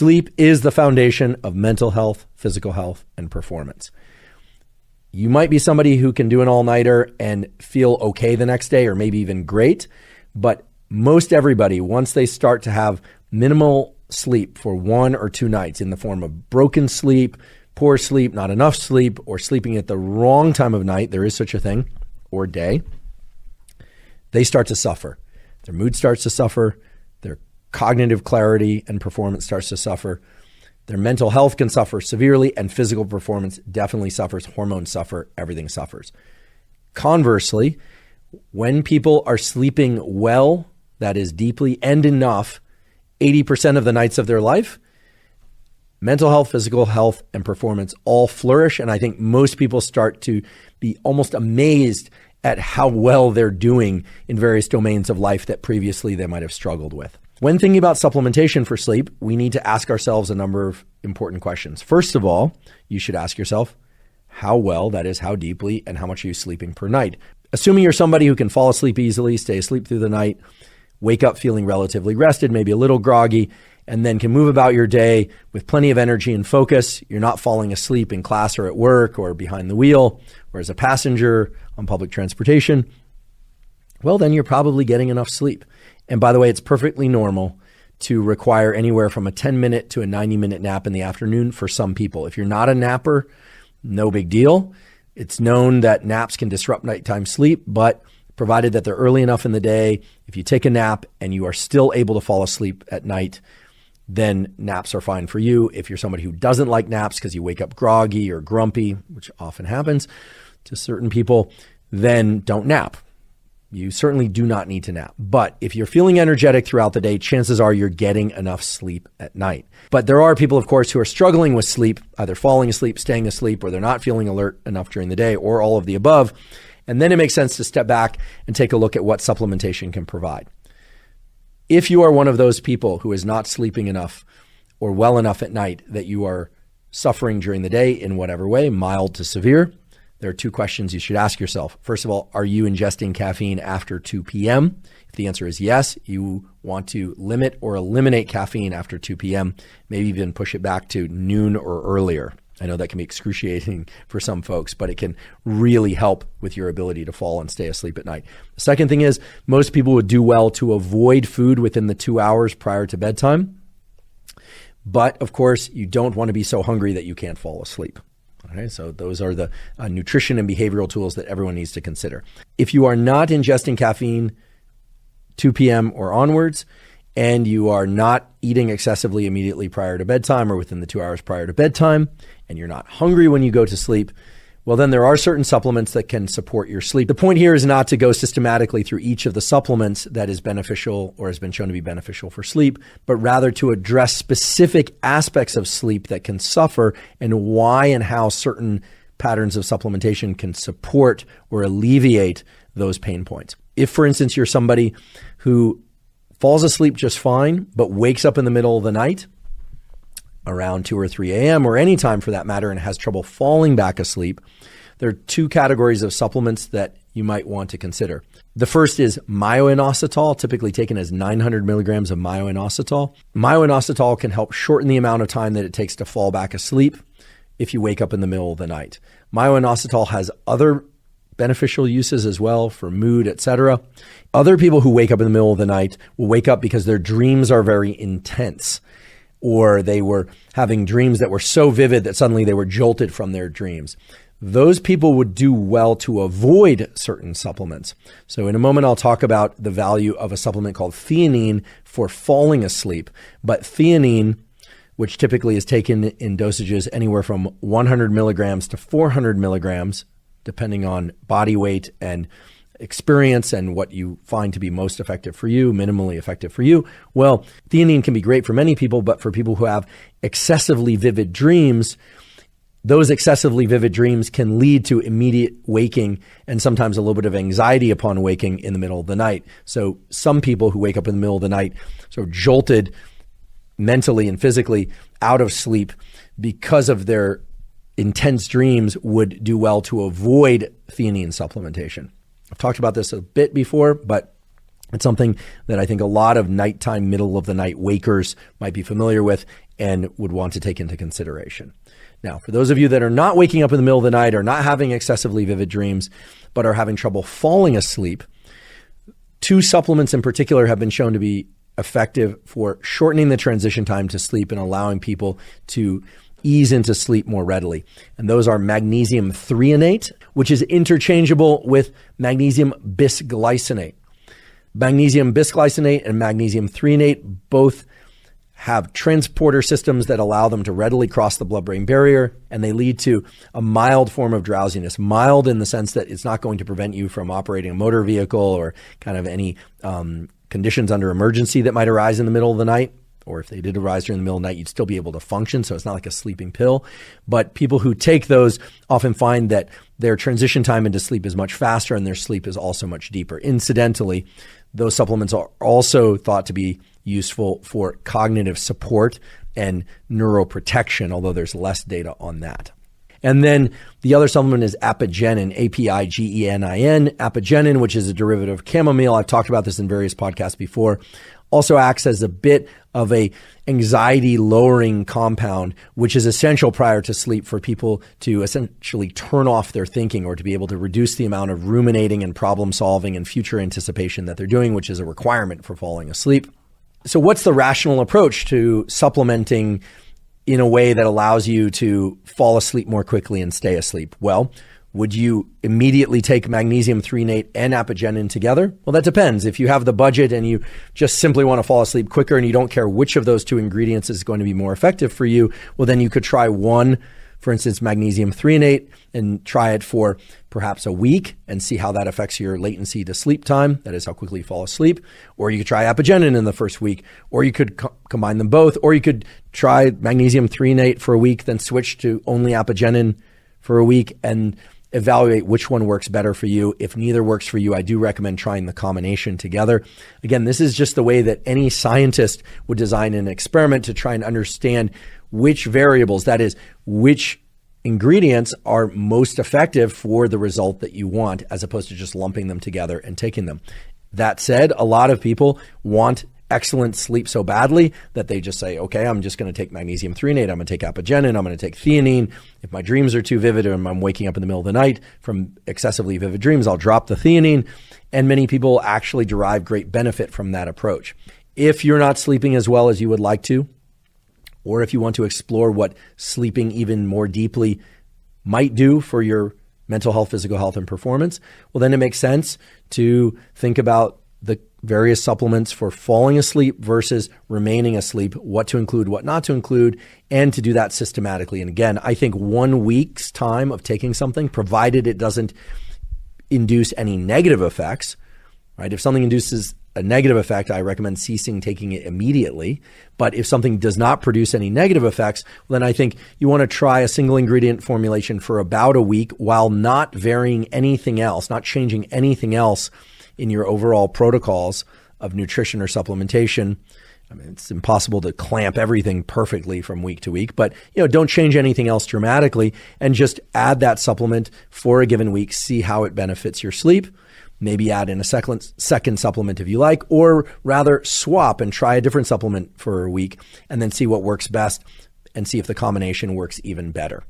Sleep is the foundation of mental health, physical health, and performance. You might be somebody who can do an all-nighter and feel okay the next day, or maybe even great, but most everybody, once they start to have minimal sleep for 1 or 2 nights in the form of broken sleep, poor sleep, not enough sleep, or sleeping at the wrong time of night, there is such a thing, or day, they start to suffer. Their mood starts to suffer. Their cognitive clarity and performance starts to suffer. Their mental health can suffer severely, and physical performance definitely suffers. Hormones suffer. Everything suffers. Conversely, when people are sleeping well, that is deeply and enough, 80% of the nights of their life, mental health, physical health, and performance all flourish. And I think most people start to be almost amazed at how well they're doing in various domains of life that previously they might have struggled with. When thinking about supplementation for sleep, we need to ask ourselves a number of important questions. First of all, you should ask yourself how well, that is, how deeply, and how much are you sleeping per night? Assuming you're somebody who can fall asleep easily, stay asleep through the night, wake up feeling relatively rested, maybe a little groggy, and then can move about your day with plenty of energy and focus. You're not falling asleep in class or at work or behind the wheel or as a passenger on public transportation. Well, then you're probably getting enough sleep. And by the way, it's perfectly normal to require anywhere from a 10-minute to a 90-minute nap in the afternoon for some people. If you're not a napper, no big deal. It's known that naps can disrupt nighttime sleep, but provided that they're early enough in the day, if you take a nap and you are still able to fall asleep at night, then naps are fine for you. If you're somebody who doesn't like naps because you wake up groggy or grumpy, which often happens to certain people, then don't nap. You certainly do not need to nap. But if you're feeling energetic throughout the day, chances are you're getting enough sleep at night. But there are people, of course, who are struggling with sleep, either falling asleep, staying asleep, or they're not feeling alert enough during the day, or all of the above. And then it makes sense to step back and take a look at what supplementation can provide. If you are one of those people who is not sleeping enough or well enough at night that you are suffering during the day in whatever way, mild to severe, there are 2 questions you should ask yourself. First of all, are you ingesting caffeine after 2 p.m.? If the answer is yes, you want to limit or eliminate caffeine after 2 p.m., maybe even push it back to noon or earlier. I know that can be excruciating for some folks, but it can really help with your ability to fall and stay asleep at night. The second thing is, most people would do well to avoid food within the 2 hours prior to bedtime. But of course, you don't want to be so hungry that you can't fall asleep. Okay, so those are the nutrition and behavioral tools that everyone needs to consider. If you are not ingesting caffeine 2 p.m. or onwards, and you are not eating excessively immediately prior to bedtime or within the 2 hours prior to bedtime, and you're not hungry when you go to sleep, well, then there are certain supplements that can support your sleep. The point here is not to go systematically through each of the supplements that is beneficial or has been shown to be beneficial for sleep, but rather to address specific aspects of sleep that can suffer and why and how certain patterns of supplementation can support or alleviate those pain points. If, for instance, you're somebody who falls asleep just fine, but wakes up in the middle of the night, around 2 or 3 a.m. or any time for that matter, and has trouble falling back asleep, there are 2 categories of supplements that you might want to consider. The first is myo-inositol, typically taken as 900 milligrams of myo-inositol. Myo-inositol can help shorten the amount of time that it takes to fall back asleep if you wake up in the middle of the night. Myo-inositol has other beneficial uses as well for mood, etc. Other people who wake up in the middle of the night will wake up because their dreams are very intense, or they were having dreams that were so vivid that suddenly they were jolted from their dreams. Those people would do well to avoid certain supplements. So in a moment, I'll talk about the value of a supplement called theanine for falling asleep. But theanine, which typically is taken in dosages anywhere from 100 milligrams to 400 milligrams, depending on body weight and experience and what you find to be most effective for you, minimally effective for you. Well, theanine can be great for many people, but for people who have excessively vivid dreams, those excessively vivid dreams can lead to immediate waking and sometimes a little bit of anxiety upon waking in the middle of the night. So some people who wake up in the middle of the night sort of jolted mentally and physically out of sleep because of their intense dreams would do well to avoid theanine supplementation. I've talked about this a bit before, but It's something that I think a lot of nighttime, middle of the night wakers might be familiar with and would want to take into consideration. Now, for those of you that are not waking up in the middle of the night or not having excessively vivid dreams, but are having trouble falling asleep, 2 supplements in particular have been shown to be effective for shortening the transition time to sleep and allowing people to ease into sleep more readily. And those are magnesium threonate, which is interchangeable with magnesium bisglycinate. Magnesium bisglycinate and magnesium threonate both have transporter systems that allow them to readily cross the blood-brain barrier, and they lead to a mild form of drowsiness. Mild in the sense that it's not going to prevent you from operating a motor vehicle or kind of any conditions under emergency that might arise in the middle of the night. Or if they did arise during the middle of the night, you'd still be able to function. So it's not like a sleeping pill. But people who take those often find that their transition time into sleep is much faster and their sleep is also much deeper. Incidentally, those supplements are also thought to be useful for cognitive support and neuroprotection, although there's less data on that. And then the other supplement is apigenin, A-P-I-G-E-N-I-N. Apigenin, which is a derivative of chamomile. I've talked about this in various podcasts before. Also acts as a bit of a anxiety lowering compound, which is essential prior to sleep for people to essentially turn off their thinking or to be able to reduce the amount of ruminating and problem solving and future anticipation that they're doing, which is a requirement for falling asleep. So what's the rational approach to supplementing in a way that allows you to fall asleep more quickly and stay asleep? Well, would you immediately take magnesium threonate and apigenin together? Well, that depends. If you have the budget and you just simply want to fall asleep quicker and you don't care which of those 2 ingredients is going to be more effective for you, well, then you could try one, for instance, magnesium threonate, and try it for perhaps a week and see how that affects your latency to sleep time. That is how quickly you fall asleep. Or you could try apigenin in the first week, or you could combine them both, or you could try magnesium threonate for a week, then switch to only apigenin for a week and evaluate which one works better for you. If neither works for you, I do recommend trying the combination together. Again, this is just the way that any scientist would design an experiment to try and understand which variables, that is, which ingredients are most effective for the result that you want, as opposed to just lumping them together and taking them. That said, a lot of people want excellent sleep so badly that they just say, okay, I'm just going to take magnesium threonate, I'm going to take apigenin, I'm going to take theanine. If my dreams are too vivid and I'm waking up in the middle of the night from excessively vivid dreams, I'll drop the theanine. And many people actually derive great benefit from that approach. If you're not sleeping as well as you would like to, or if you want to explore what sleeping even more deeply might do for your mental health, physical health, and performance, well, then it makes sense to think about the various supplements for falling asleep versus remaining asleep, what to include, what not to include, and to do that systematically. And again, I think 1 week's time of taking something, provided it doesn't induce any negative effects, right? If something induces a negative effect, I recommend ceasing taking it immediately. But if something does not produce any negative effects, then I think you want to try a single ingredient formulation for about a week while not varying anything else, not changing anything else in your overall protocols of nutrition or supplementation. I mean, it's impossible to clamp everything perfectly from week to week, but don't change anything else dramatically and just add that supplement for a given week, see how it benefits your sleep. Maybe add in a second supplement if you like, or rather swap and try a different supplement for a week and then see what works best and see if the combination works even better.